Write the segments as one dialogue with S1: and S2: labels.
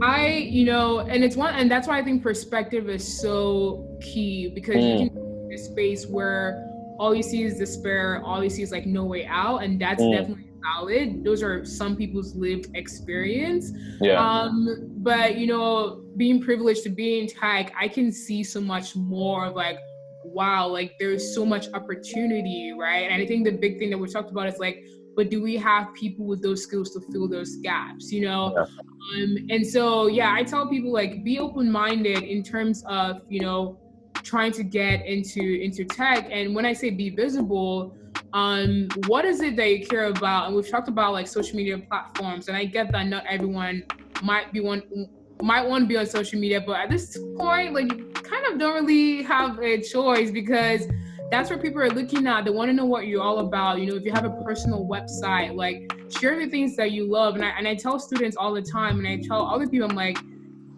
S1: And that's why I think perspective is so key, because you can be in a space where all you see is despair, all you see is like no way out, and that's definitely valid. Those are some people's lived experience.
S2: Yeah.
S1: But being privileged to be in tech, I can see so much more of like, wow, like there's so much opportunity, right? And I think the big thing that we talked about is like, but do we have people with those skills to fill those gaps,
S2: Yeah.
S1: And so, yeah, I tell people like be open-minded in terms of, trying to get into tech. And when I say be visible, what is it that you care about? And we've talked about like social media platforms, and I get that not everyone might want to be on social media, but at this point, like you kind of don't really have a choice, because that's where people are looking at. They want to know what you're all about. If you have a personal website, like share the things that you love. And I tell students all the time, and I tell other people, I'm like,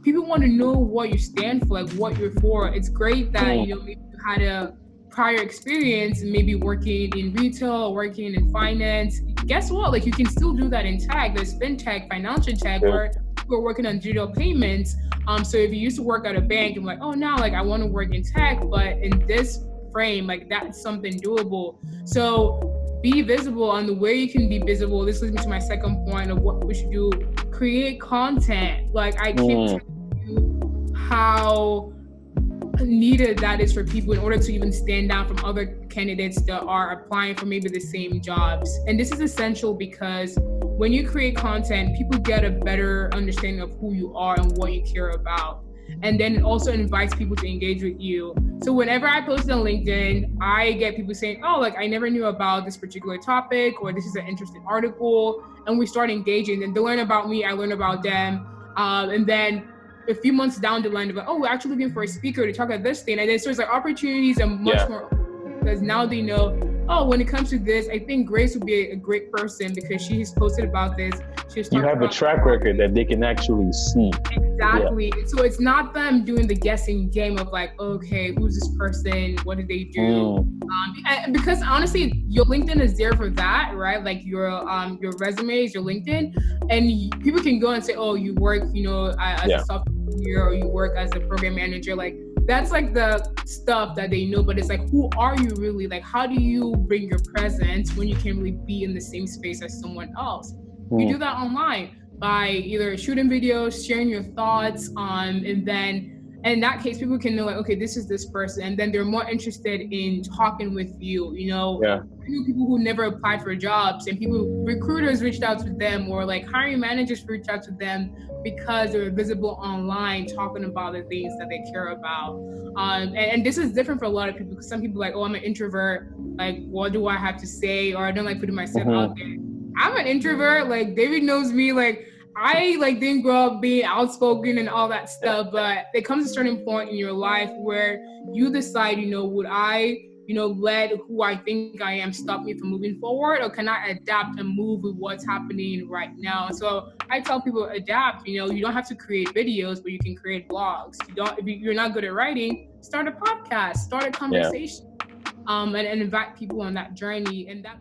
S1: people want to know what you stand for, like what you're for. It's great that, maybe you had a prior experience, maybe working in retail, working in finance. Guess what? Like you can still do that in tech. There's fintech, financial tech, where we're working on digital payments. So if you used to work at a bank, I'm like, oh, now like I want to work in tech, but in this frame, like that's something doable. So be visible. On the way you can be visible, this leads me to my second point of what we should do: create content. Like I keep telling you how needed that is for people in order to even stand out from other candidates that are applying for maybe the same jobs. And this is essential because when you create content, people get a better understanding of who you are and what you care about. And then it also invites people to engage with you. So whenever I post on LinkedIn, I get people saying, oh, like I never knew about this particular topic, or this is an interesting article. And we start engaging, and they learn about me, I learn about them. And then a few months down the line, they're like, oh, we're actually looking for a speaker to talk about this thing. And then so it's like opportunities are much more, because now they know, oh, when it comes to this, I think Grace would be a great person because she's posted about this.
S2: You have a track record that they can actually see.
S1: Exactly. Yeah. So it's not them doing the guessing game of like, okay, who's this person? What did they do? Because honestly, your LinkedIn is there for that, right? Like your resume is your LinkedIn, and people can go and say, oh, you work, as a software engineer, or you work as a program manager. Like that's like the stuff that they know, but it's like, who are you really? Like, how do you bring your presence when you can't really be in the same space as someone else? You do that online by either shooting videos, sharing your thoughts, and then in that case, people can know like, okay, this is this person, and then they're more interested in talking with you. I know people who never applied for jobs, and recruiters reached out to them, or like hiring managers reached out to them because they're visible online, talking about the things that they care about. And this is different for a lot of people, because some people are like, oh, I'm an introvert. Like, what do I have to say? Or I don't like putting myself out there. I'm an introvert. Like David knows me. Like I didn't grow up being outspoken and all that stuff, but there comes a certain point in your life where you decide, would I, let who I think I am stop me from moving forward, or can I adapt and move with what's happening right now? So I tell people adapt. You don't have to create videos, but you can create blogs. If you're not good at writing, start a podcast, start a conversation, and invite people on that journey, and that.